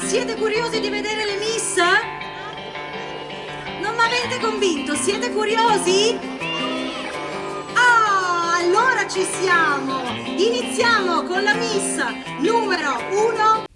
Siete curiosi di vedere le Miss? Non mi avete convinto, siete curiosi? Ah, allora ci siamo! Iniziamo con la Miss numero 1.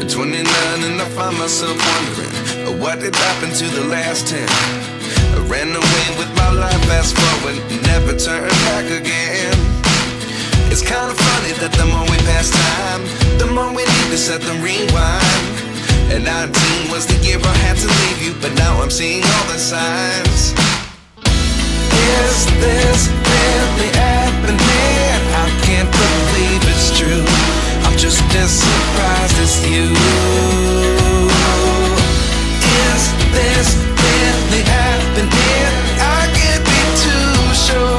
At 29 and I find myself wondering, what did happen to the last 10? I ran away with my life, fast forward, never turn back again. It's kind of funny that the more we pass time, the more we need to set the rewind. And 19 was the year I had to leave you, but now I'm seeing all the signs. Is this really happening? I can't believe it's true. I'm just as surprised as you. Is this really happening? I can't be too sure,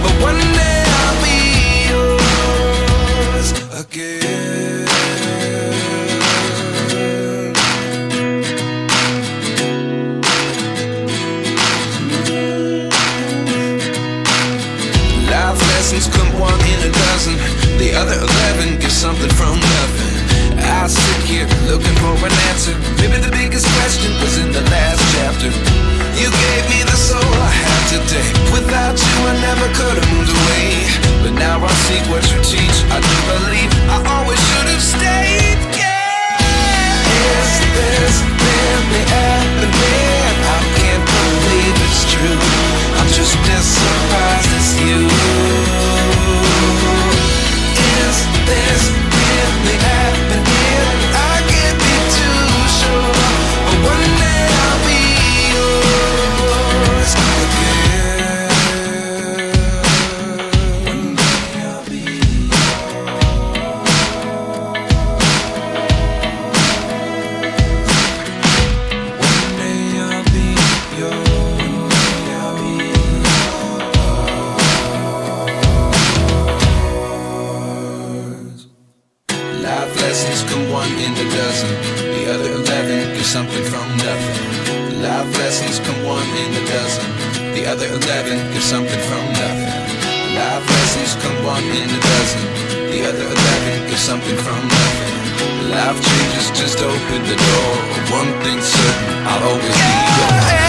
but one day I'll be yours again. Life lessons come one in a dozen. The other 11 get something from nothing. I sit here looking for an answer. Maybe the biggest question was in the last chapter. You gave me the soul I have today. Without you I never could have moved away. But now I see what you teach. I do believe I always should have stayed. Yeah. Is this really happening? I can't believe it's true. I'm just as surprised as you. Is this really happening? I can't be too sure, but one day I'll be yours again. One day I'll be yours. One day I'll be yours. Life lessons come one in a dozen. The other 11 get something from nothing. Life lessons come one in a dozen. The other 11 get something from nothing. Life lessons come one in a dozen. The other 11 get something from nothing. Life changes just open the door. One thing's certain, I'll always be yours.